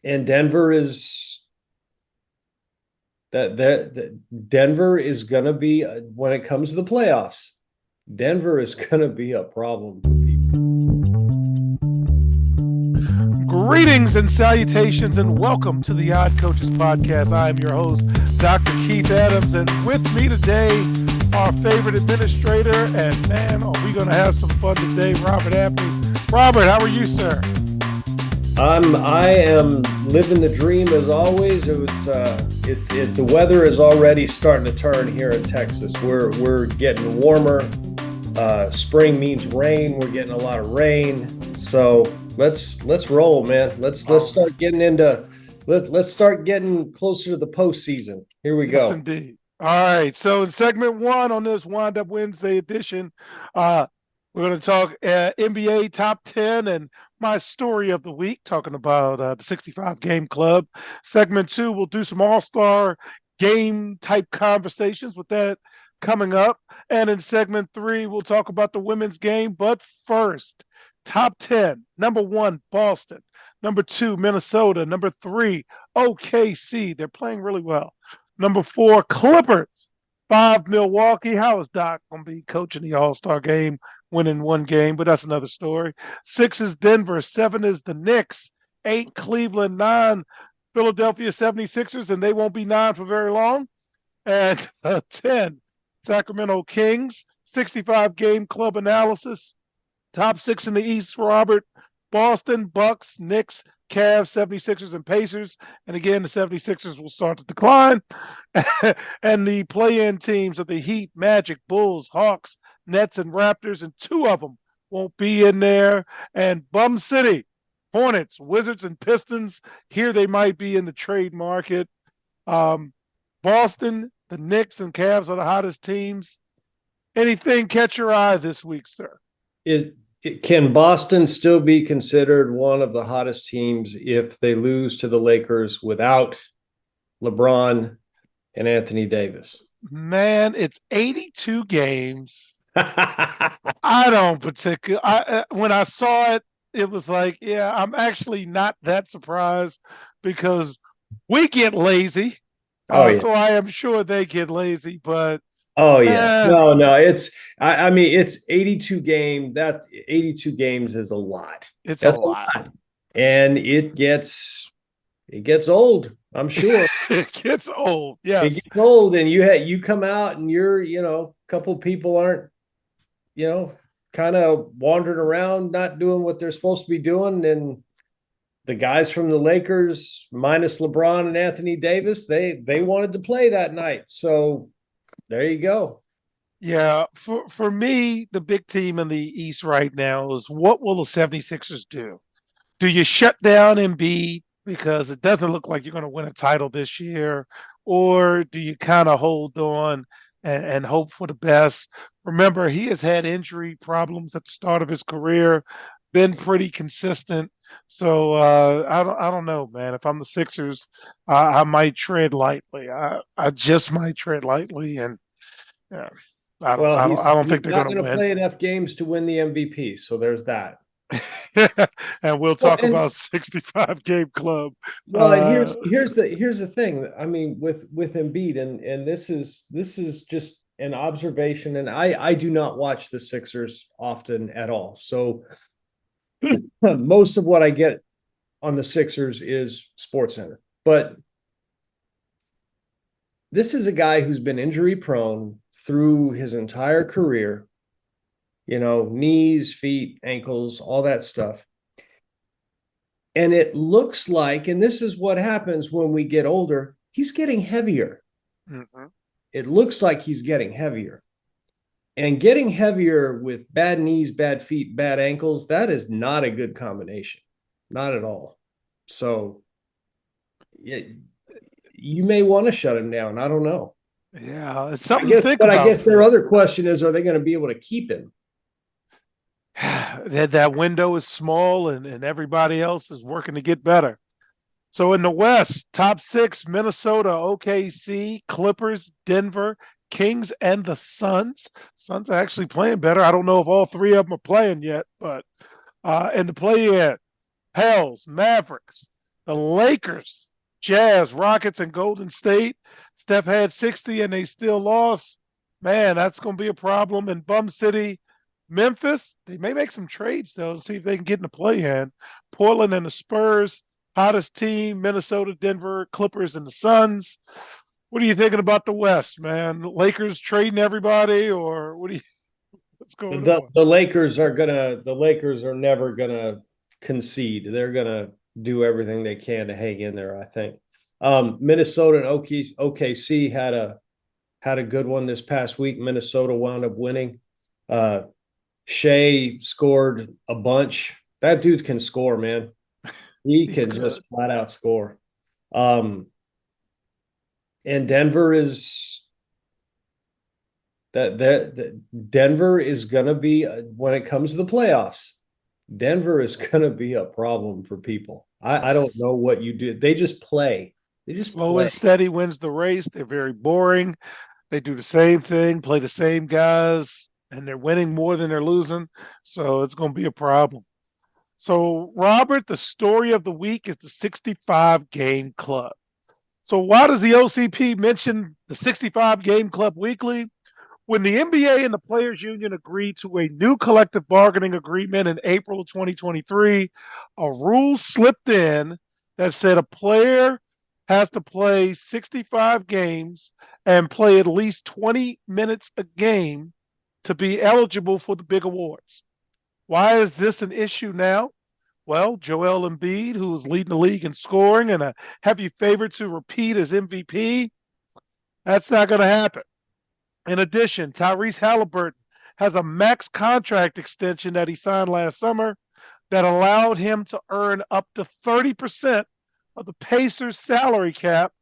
And Denver is going to be when it comes to the playoffs. Denver is going to be a problem for people. Greetings and salutations, and welcome to the Odd Coaches Podcast. I am your host, Dr. Keith Adams, and with me today, our favorite administrator. And man, are we going to have some fun today, Robert Anthony. Robert, how are you, sir? I am living the dream as always. The weather is already starting to turn here in Texas. We're getting warmer. Spring means rain. We're getting a lot of rain. So let's roll, man. Let's start getting let's start getting closer to the postseason. Here we Yes, go. indeed. All right. So in segment one on this Wind Up Wednesday edition, we're going to talk NBA top 10 and my story of the week, talking about the 65 game club. Segment two, we'll do some all-star game type conversations with that coming up. And in segment three, we'll talk about the women's game. But first, top 10. Number one, Boston. Number two, Minnesota. Number three, OKC. They're playing really well. Number four, Clippers. Five, Milwaukee. How is Doc going to be coaching the All-Star game, winning one game? But that's another story. Six is Denver. Seven is the Knicks. Eight, Cleveland. Nine, Philadelphia 76ers, and they won't be nine for very long. And 10, Sacramento Kings. 65 game club analysis. Top six in the East, Robert. Boston, Bucks, Knicks, Cavs, 76ers, and Pacers. And again, the 76ers will start to decline. And the play-in teams of the Heat, Magic, Bulls, Hawks, Nets, and Raptors, and two of them won't be in there. And Bum City, Hornets, Wizards, and Pistons, here they might be in the trade market. Boston, the Knicks, and Cavs are the hottest teams. Anything catch your eye this week, sir? Can Boston still be considered one of the hottest teams if they lose to the Lakers without LeBron and Anthony Davis? Man, it's 82 games. I don't particularly. When I saw it, it was like, yeah, I'm actually not that surprised because we get lazy. Oh yeah. So I am sure they get lazy, but Oh yeah. eh, No. I mean it's 82 game. That 82 games is a lot. it's a That's a lot. lot. And it gets old, I'm sure. It gets old. It Yes. gets old and you come out and a couple people aren't, kind of wandering around not doing what they're supposed to be doing, and the guys from the Lakers minus LeBron and Anthony Davis, they wanted to play that night. So there you go. Yeah. For me, the big team in the East right now is what will the 76ers do? Do you shut down Embiid because it doesn't look like you're going to win a title this year, or do you kind of hold on and hope for the best? Remember, he has had injury problems at the start of his career, been pretty consistent. So I don't know, man. If I'm the Sixers, I might tread lightly. I just might tread lightly, and yeah, Well, I don't he's think they're not going going to to win. play enough games to win the MVP. So there's that. And we'll Well, talk and about 65 game club. and Uh, here's the thing. I mean, with Embiid, and this is just an observation, and I do not watch the Sixers often at all. So most of what I get on the Sixers is Sports Center. But this is a guy who's been injury prone through his entire career, knees, feet, ankles, all that stuff. And it looks like, and this is what happens when we get older, he's getting heavier. mhm. It looks like he's getting heavier. And getting heavier with bad knees, bad feet, bad ankles, that is not a good combination. Not at all. So you may want to shut him down. I don't know. Yeah, it's something to think I about, guess their though. other question is, are they going to be able to keep him? That window is small, and everybody else is working to get better. So in the West, top six: Minnesota, OKC, Clippers, Denver, Kings, and the Suns. Suns are actually playing better. I don't know if all three of them are playing yet, but in the play-in, Pels, Mavericks, The Lakers, Jazz, Rockets, and Golden State. Steph had 60 and they still lost. Man, that's going to be a problem in Bum City. Memphis, they may make some trades, though, to see if they can get in the play in. Portland and the Spurs, hottest team. Minnesota, Denver, Clippers, and the Suns. What are you thinking about the West, man? Lakers trading everybody, or what's going on? The Lakers are never gonna concede. They're gonna do everything they can to hang in there, I think. Minnesota and OKC had a good one this past week. Minnesota wound up winning. Shea scored a bunch. That dude can score, man. He can just flat out score. And Denver is Denver is going to be, when it comes to the playoffs, Denver is going to be a problem for people. I don't know what you do. They just play. They just slow play. and steady wins the race. They're very boring. They do the same thing, play the same guys, and they're winning more than they're losing. So it's going to be a problem. So, Robert, the story of the week is the 65 game club. So, why does the OCP mention the 65 game club weekly? When the NBA and the Players Union agreed to a new collective bargaining agreement in April of 2023, a rule slipped in that said a player has to play 65 games and play at least 20 minutes a game to be eligible for the big awards. Why is this an issue now? Well, Joel Embiid, who is leading the league in scoring and a heavy favorite to repeat as MVP, that's not going to happen. In addition, Tyrese Halliburton has a max contract extension that he signed last summer that allowed him to earn up to 30% of the Pacers' salary cap,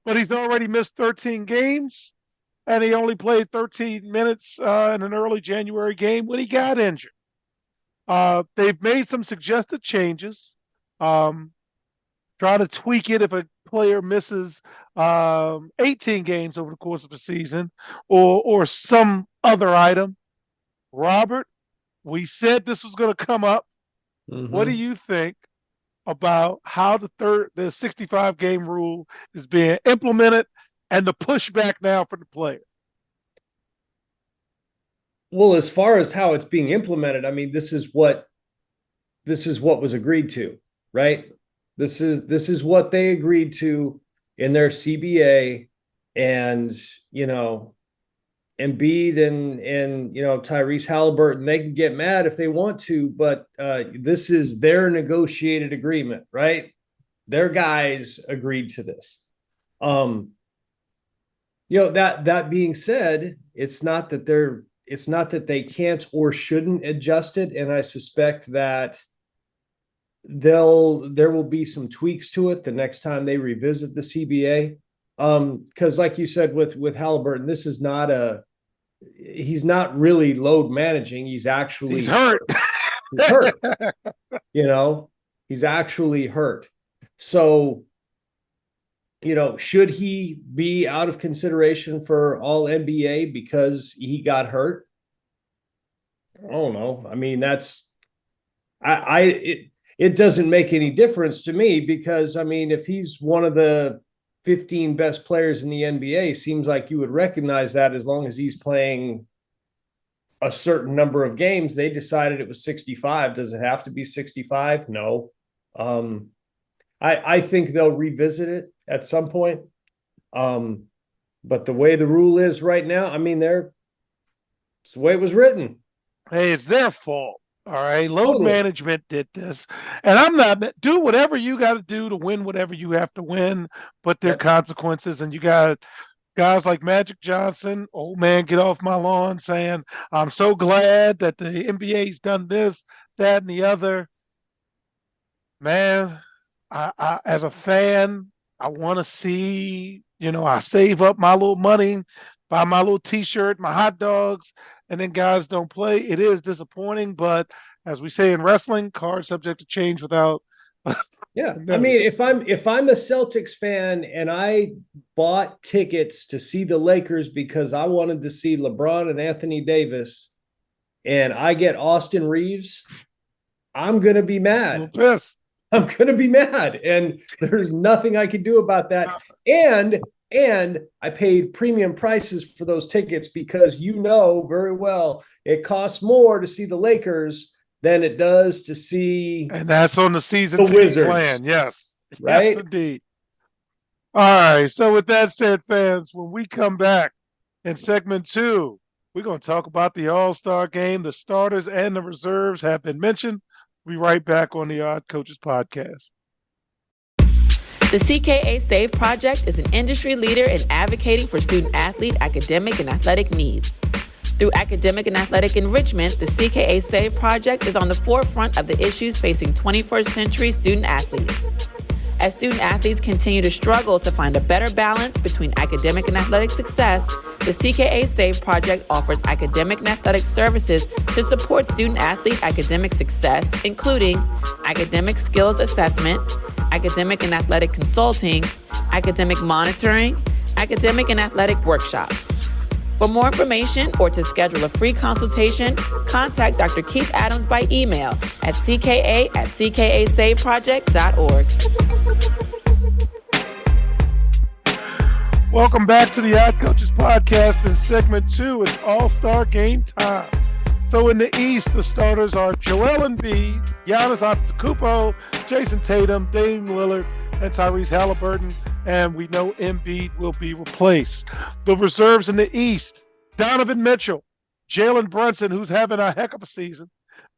but he's already missed 13 games, and he only played 13 minutes in an early January game when he got injured. They've made some suggested changes, trying to tweak it if a player misses 18 games over the course of the season or some other item. Robert, we said this was going to come up. Mm-hmm. What do you think about how the 65 game rule is being implemented and the pushback now for the player? Well, as far as how it's being implemented, I mean, this is what was agreed to, right? This is what they agreed to in their CBA, and Embiid and Tyrese Halliburton, they can get mad if they want to, but this is their negotiated agreement, right? Their guys agreed to this. That being said, it's not that they can't or shouldn't adjust it, and I suspect that there will be some tweaks to it the next time they revisit the CBA. Because like you said with Halliburton, he's not really load managing. He's hurt. He's hurt. He's actually hurt. So, should he be out of consideration for all NBA because he got hurt? I don't know. I mean, it doesn't make any difference to me because, I mean, if he's one of the 15 best players in the NBA, seems like you would recognize that as long as he's playing a certain number of games. They decided it was 65. Does it have to be 65? No. I think they'll revisit it at some point. But the way the rule is right now, I mean, it's the way it was written. Hey, it's their fault. All right. Load management did this. And I'm not, do whatever you got to do to win whatever you have to win, but there are consequences. And you got guys like Magic Johnson, old man, get off my lawn, saying, I'm so glad that the NBA's done this, that, and the other. Man, I as a fan, I want to see, I save up my little money, buy my little T-shirt, my hot dogs, and then guys don't play. It is disappointing, but as we say in wrestling, cards subject to change without. Yeah, I mean, if I'm a Celtics fan and I bought tickets to see the Lakers because I wanted to see LeBron and Anthony Davis, and I get Austin Reeves, I'm gonna be mad. Pissed. I'm going to be mad, and there's nothing I can do about that. And I paid premium prices for those tickets because you know very well it costs more to see the Lakers than it does to see And that's on the season the ticket Wizards, plan. Yes. Yes, right? indeed. All right. So with that said, fans, when we come back in segment two, we're going to talk about the All-Star game. The starters and the reserves have been mentioned. We'll be right back on the Odd Coaches podcast. The CKA SAVE Project is an industry leader in advocating for student-athlete academic and athletic needs. Through academic and athletic enrichment, the CKA SAVE Project is on the forefront of the issues facing 21st century student-athletes. As student-athletes continue to struggle to find a better balance between academic and athletic success, the CKA SAVE Project offers academic and athletic services to support student-athlete academic success, including academic skills assessment, academic and athletic consulting, academic monitoring, academic and athletic workshops. For more information or to schedule a free consultation, contact Dr. Keith Adams by email at cka@ckasaveproject.org. Welcome back to the Odd Coaches podcast. In segment two, it's All-Star game time. So in the East, the starters are Joel Embiid, Giannis Antetokounmpo, Jason Tatum, Damian Lillard, and Tyrese Halliburton. And we know Embiid will be replaced. The reserves in the East, Donovan Mitchell, Jalen Brunson, who's having a heck of a season,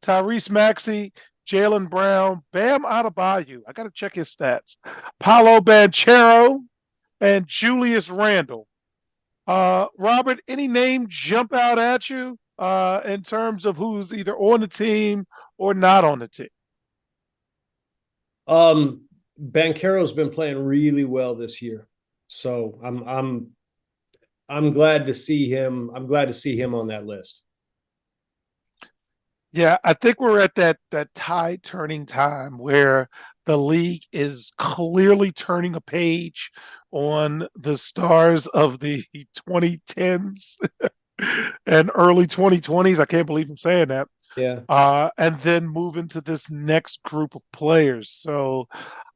Tyrese Maxey, Jaylen Brown, Bam Adebayo. I got to check his stats. Paolo Banchero, and Julius Randle. Robert, any name jump out at you in terms of who's either on the team or not on the team? Banchero's been playing really well this year, so I'm glad to see him. I'm glad to see him on that list. Yeah, I think we're at that tide turning time where the league is clearly turning a page on the stars of the 2010s and early 2020s. I can't believe I'm saying that. Yeah. And then move into this next group of players. So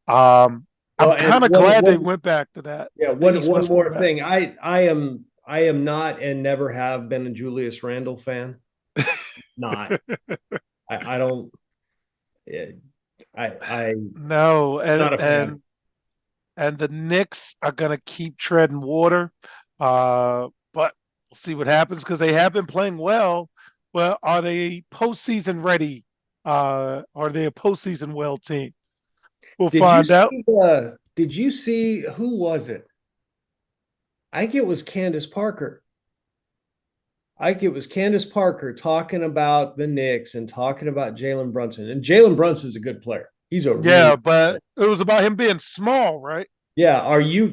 I'm kind of glad they went back to that. Yeah. One more thing. I am not and never have been a Julius Randle fan. Not. I don't. I no, not a fan. And the Knicks are going to keep treading water, but we'll see what happens because they have been playing well. Well, are they postseason ready? Are they a postseason well team? We'll find out. Did you see who was it? I think it was Candace Parker. Talking about the Knicks and talking about Jalen Brunson. And Jalen Brunson's a good player. He's a but it was about him being small, right? Yeah.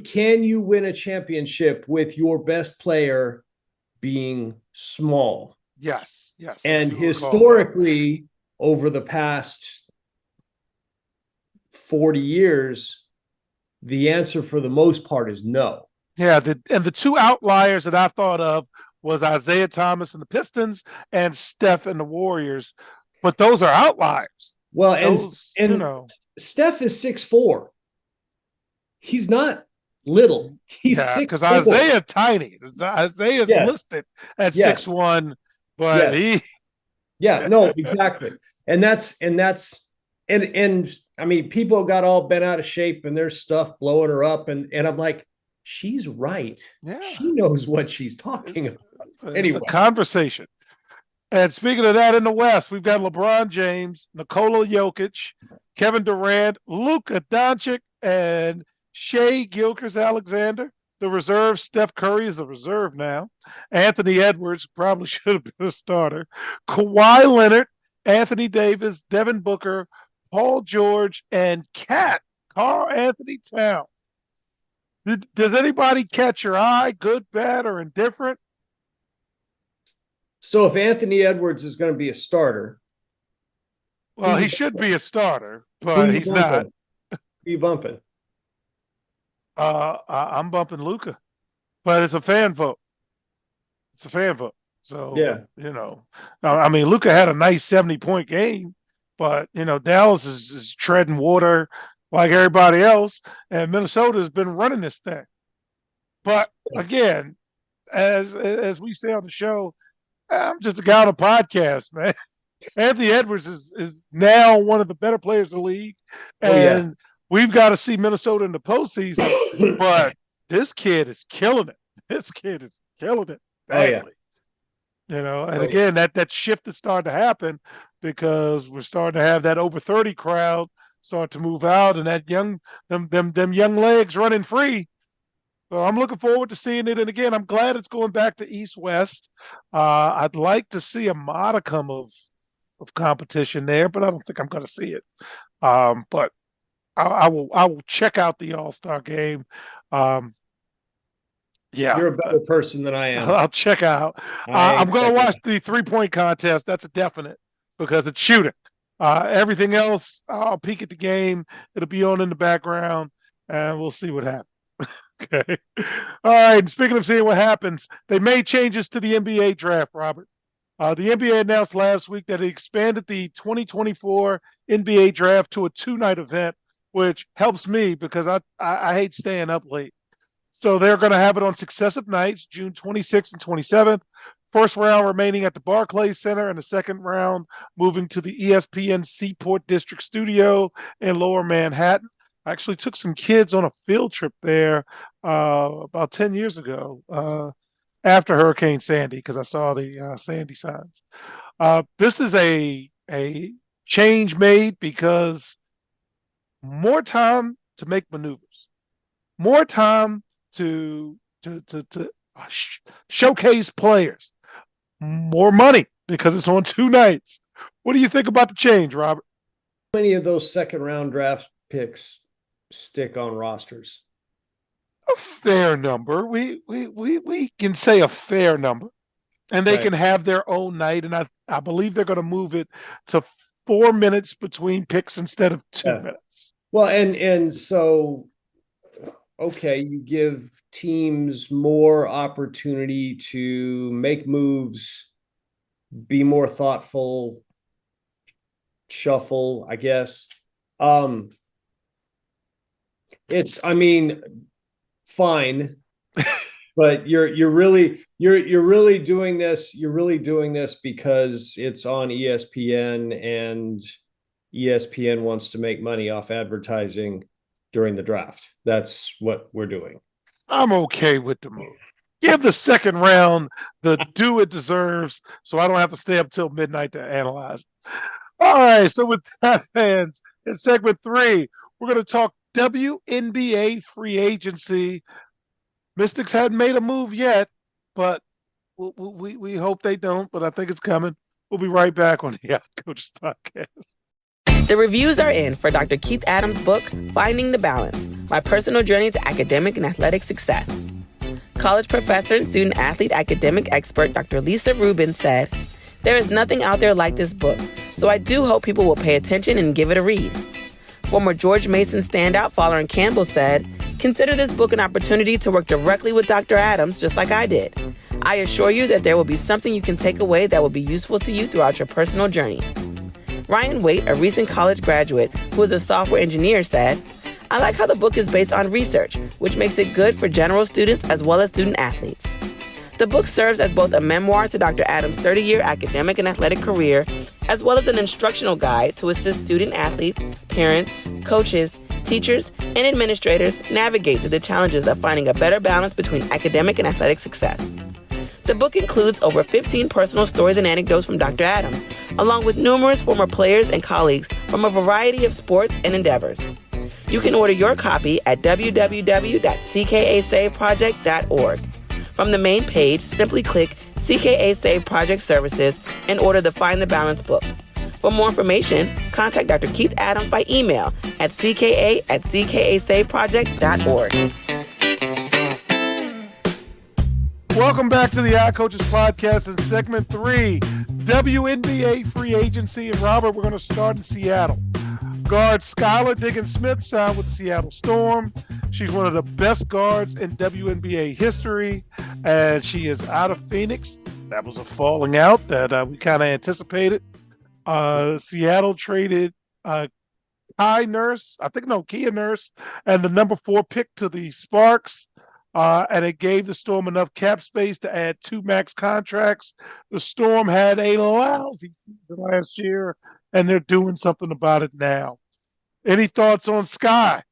Can you win a championship with your best player being small? Yes. And historically, over the past 40 years, the answer for the most part is no. Yeah, the two outliers that I thought of was Isaiah Thomas and the Pistons and Steph and the Warriors, but those are outliers. Well, and Steph is 6'4". He's not little. He's 6'4". Because Isaiah tiny. Isaiah's listed at 6'1", but no, exactly. And I mean, people got all bent out of shape and there's stuff blowing her up, and I'm like, she's right. Yeah. She knows what she's talking about. Anyway, it's a conversation. And speaking of that, in the West, we've got LeBron James, Nikola Jokic, Kevin Durant, Luka Doncic, and Shai Gilgeous-Alexander. The reserve, Steph Curry is a reserve now. Anthony Edwards probably should have been a starter. Kawhi Leonard, Anthony Davis, Devin Booker, Paul George, and Karl Anthony Towns. Does anybody catch your eye, good, bad, or indifferent? So if Anthony Edwards is going to be a starter, well, he should be a starter, but he's not. Who you bumping? I'm bumping Luka, but it's a fan vote. So, I mean, Luka had a nice 70-point game But, Dallas is treading water like everybody else, and Minnesota has been running this thing. But again, as we say on the show, I'm just a guy on a podcast, man. Anthony Edwards is now one of the better players in the league, and we've got to see Minnesota in the postseason. But this kid is killing it. This kid is killing it badly. And again, that shift is starting to happen because we're starting to have that over 30 crowd start to move out, and that them young legs running free. So I'm looking forward to seeing it. And again, I'm glad it's going back to East-West. I'd like to see a modicum of competition there, but I don't think I'm going to see it. But I will check out the All-Star game. You're a better person than I am. I'll check out. I'm going to watch the 3-point contest. That's a definite because it's shooting. Everything else, I'll peek at the game. It'll be on in the background, and we'll see what happens. Okay. All right. And speaking of seeing what happens, they made changes to the NBA draft, Robert. The NBA announced last week that it expanded the 2024 NBA draft to a 2-night event, which helps me because I hate staying up late. So they're going to have it on successive nights, June 26th and 27th. First round remaining at the Barclays Center, and the second round moving to the ESPN Seaport District Studio in Lower Manhattan. I actually took some kids on a field trip there about 10 years ago after Hurricane Sandy because I saw the Sandy signs. This is a change made because more time to make maneuvers, more time to showcase players, more money because it's on 2 nights. What do you think about the change, Robert? How many of those second-round draft picks stick on rosters? A fair number. We can say a fair number, and they can have their own night. And I believe they're going to move it to 4 minutes between picks instead of 2 minutes. Well, and so, okay, you give teams more opportunity to make moves, be more thoughtful, shuffle, I guess. Fine, but you're really doing this. You're really doing this because it's on ESPN, and ESPN wants to make money off advertising during the draft. That's what we're doing. I'm okay with the move. Give the second round the due it deserves, so I don't have to stay up till midnight to analyze it. All right, so with that, fans, in segment 3, we're going to talk WNBA free agency. Mystics hadn't made a move yet, but we hope they don't, but I think it's coming. We'll be right back on the Yacht Coaches Podcast. The reviews are in for Dr. Keith Adams' book, Finding the Balance, My Personal Journey to Academic and Athletic Success. College professor and student-athlete academic expert Dr. Lisa Rubin said, "There is nothing out there like this book, so I do hope people will pay attention and give it a read." Former George Mason standout Folarin Campbell said, "Consider this book an opportunity to work directly with Dr. Adams, just like I did. I assure you that there will be something you can take away that will be useful to you throughout your personal journey." Ryan Waite, a recent college graduate who is a software engineer, said, "I like how the book is based on research, which makes it good for general students as well as student athletes." The book serves as both a memoir to Dr. Adams' 30-year academic and athletic career, as well as an instructional guide to assist student athletes, parents, coaches, teachers, and administrators navigate through the challenges of finding a better balance between academic and athletic success. The book includes over 15 personal stories and anecdotes from Dr. Adams, along with numerous former players and colleagues from a variety of sports and endeavors. You can order your copy at www.ckasaveproject.org. From the main page, simply click CKA Save Project Services and order the Find the Balance book. For more information, contact Dr. Keith Adams by email at cka@ckasaveproject.org. Welcome back to the Yacht Coaches Podcast in segment 3, WNBA free agency. And Robert, we're going to start in Seattle. Guard Skylar Diggins-Smith signed with the Seattle Storm. She's one of the best guards in WNBA history, and she is out of Phoenix. That was a falling out that we kind of anticipated. Seattle traded Kai Nurse, I think no, Kia Nurse, and the number 4 pick to the Sparks. And it gave the Storm enough cap space to add 2 max contracts. The Storm had a lousy season last year, and they're doing something about it now. Any thoughts on Sky?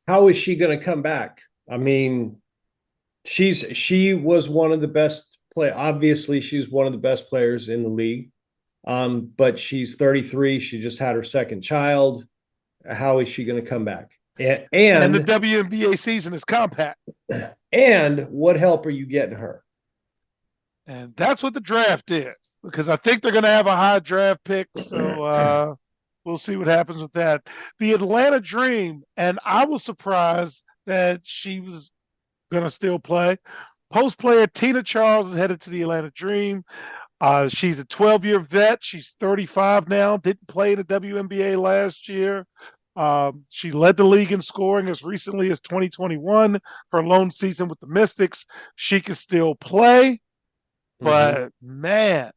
How is she going to come back? I mean, she was one of the best play. Obviously, she's one of the best players in the league. But she's 33. She just had her second child. How is she going to come back? And the WNBA season is compact. And what help are you getting her? And that's what the draft is, because I think they're going to have a high draft pick. So we'll see what happens with that. The Atlanta Dream, and I was surprised that she was going to still play. Post player Tina Charles is headed to the Atlanta Dream. She's a 12-year vet. She's 35 now. Didn't play in the WNBA last year. She led the league in scoring as recently as 2021. Her lone season with the Mystics. She can still play, but man,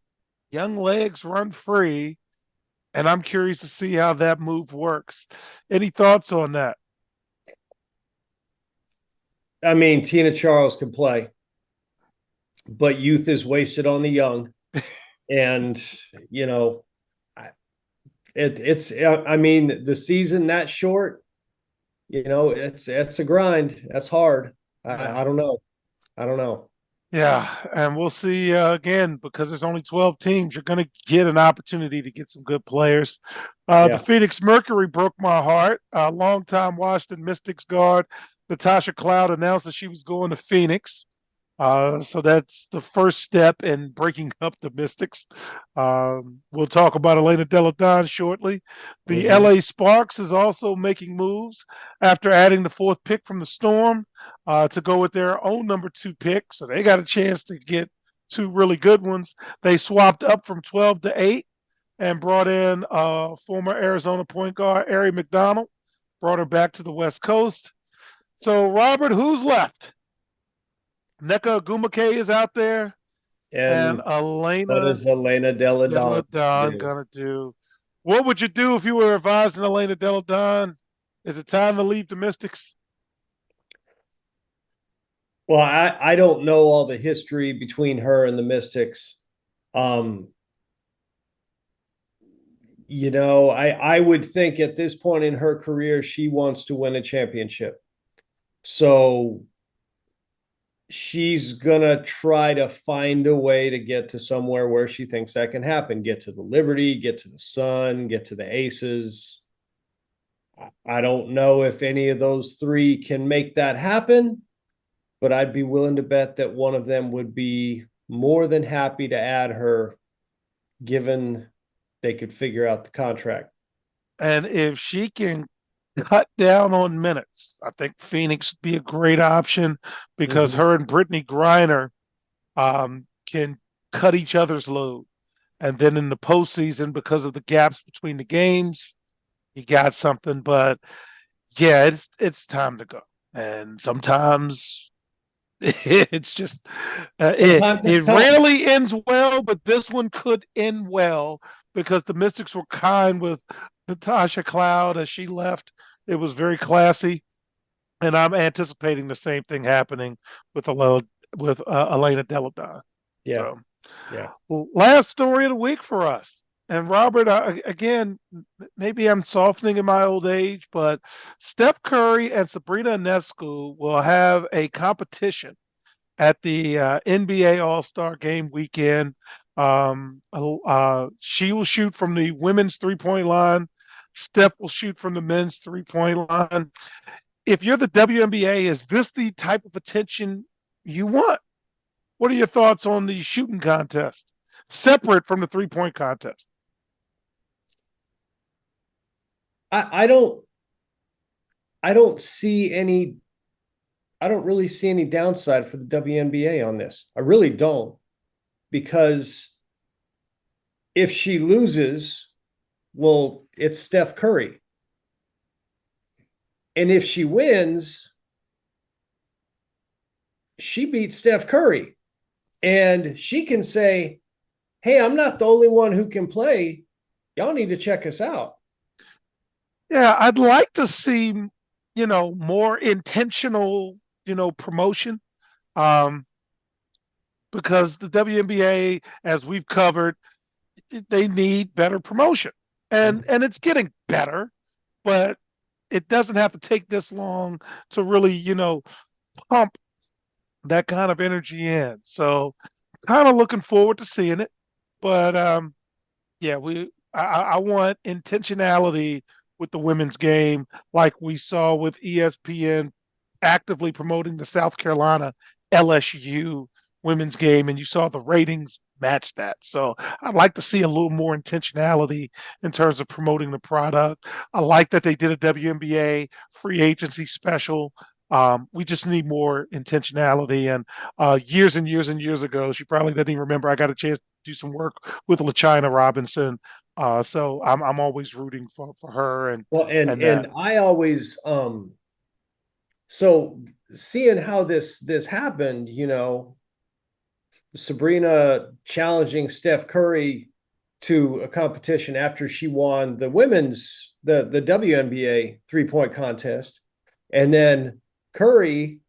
young legs run free, and I'm curious to see how that move works. Any thoughts on that? I mean, Tina Charles can play, but youth is wasted on the young. And, you know, it's I mean, the season that short, you know, it's a grind. That's hard. I don't know. I don't know. Yeah, and we'll see again, because there's only 12 teams. You're going to get an opportunity to get some good players. The Phoenix Mercury broke my heart. Longtime Washington Mystics guard Natasha Cloud announced that she was going to Phoenix. So that's the first step in breaking up the Mystics. We'll talk about Elena Delle Donne shortly. The LA Sparks is also making moves after adding the 4th pick from the Storm to go with their own number 2 pick. So they got a chance to get 2 really good ones. They swapped up from 12 to 8 and brought in former Arizona point guard Ari McDonald, brought her back to the West Coast. So, Robert, who's left? Nneka Ogwumike is out there, and Elena. What is Elena Delle Donne gonna do? What would you do if you were advising Elena Delle Donne? Is it time to leave the Mystics? Well, I don't know all the history between her and the Mystics. You know, I would think at this point in her career, she wants to win a championship. So she's going to try to find a way to get to somewhere where she thinks that can happen. Get to the Liberty, get to the Sun, get to the Aces. I don't know if any of those 3 can make that happen, but I'd be willing to bet that one of them would be more than happy to add her, given they could figure out the contract. And if she can cut down on minutes, I think Phoenix would be a great option, because her and Brittany Griner can cut each other's load. And then in the postseason, because of the gaps between the games, you got something. But yeah, it's time to go. And sometimes it's just it rarely ends well, but this one could end well, because the Mystics were kind with Natasha Cloud as she left. It was very classy, and I'm anticipating the same thing happening with Elena Delle Donne. Yeah. So, yeah. Last story of the week for us. And Robert, again, maybe I'm softening in my old age, but Steph Curry and Sabrina Ionescu will have a competition at the NBA All-Star Game weekend. She will shoot from the women's three-point line. Steph will shoot from the men's three-point line. If you're the WNBA, is this the type of attention you want? What are your thoughts on the shooting contest, separate from the three-point contest? I don't see any. I don't really see any downside for the WNBA on this. I really don't, because if she loses, well, it's Steph Curry. And if she wins, she beat Steph Curry. And she can say, hey, I'm not the only one who can play. Y'all need to check us out. Yeah, I'd like to see, more intentional, promotion. Um, because the WNBA, as we've covered, they need better promotion. And it's getting better, but it doesn't have to take this long to really, pump that kind of energy in. So kind of looking forward to seeing it. But yeah, I want intentionality with the women's game, like we saw with ESPN actively promoting the South Carolina LSU women's game, and you saw the ratings match that. So I'd like to see a little more intentionality in terms of promoting the product. I like that they did a WNBA free agency special. We just need more intentionality. And years and years and years ago, she probably doesn't even remember, I got a chance to do some work with LaChina Robinson. So I'm always rooting for her. And I always so seeing how this happened, Sabrina challenging Steph Curry to a competition after she won the women's the WNBA 3-point contest, and then Curry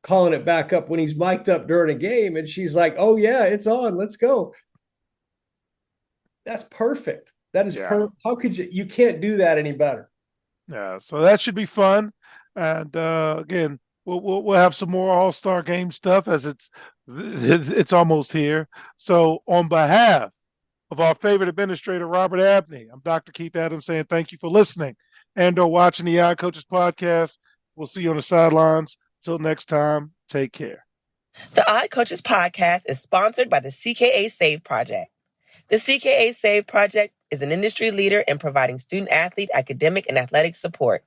calling it back up when he's mic'd up during a game, and she's like, "Oh yeah, it's on, let's go." That's perfect. That is perfect. How could you can't do that any better. Yeah, so that should be fun. And again, we'll have some more All-Star game stuff as it's almost here. So on behalf of our favorite administrator, Robert Abney, I'm Dr. Keith Adams saying thank you for listening and/or watching the Odd Coaches podcast. We'll see you on the sidelines. Till next time, take care. The Odd Coaches podcast is sponsored by the CKA Save Project. The CKA Save Project is an industry leader in providing student-athlete academic and athletic support.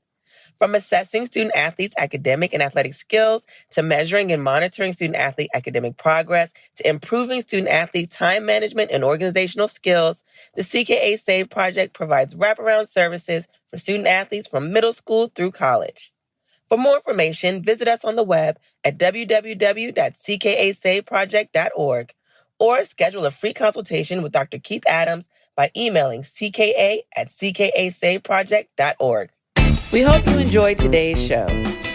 From assessing student-athletes' academic and athletic skills, to measuring and monitoring student-athlete academic progress, to improving student-athlete time management and organizational skills, the CKA Save Project provides wraparound services for student-athletes from middle school through college. For more information, visit us on the web at www.ckasaveproject.org or schedule a free consultation with Dr. Keith Adams by emailing cka@ckasaveproject.org. We hope you enjoyed today's show.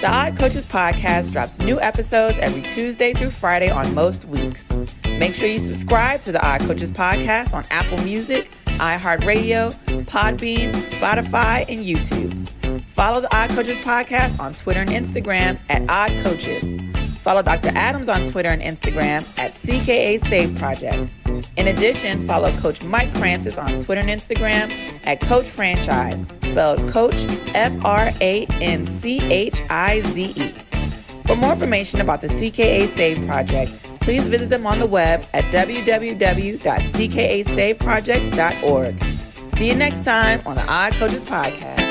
The Odd Coaches podcast drops new episodes every Tuesday through Friday on most weeks. Make sure you subscribe to the Odd Coaches podcast on Apple Music, iHeartRadio, Podbean, Spotify, and YouTube. Follow the Odd Coaches podcast on Twitter and Instagram at Odd Coaches. Follow Dr. Adams on Twitter and Instagram at CKA Save Project. In addition, follow Coach Mike Francis on Twitter and Instagram at Coach Franchise, spelled Coach FRANCHIZE. For more information about the CKA Save Project, please visit them on the web at www.ckasaveproject.org. See you next time on the Odd Coaches podcast.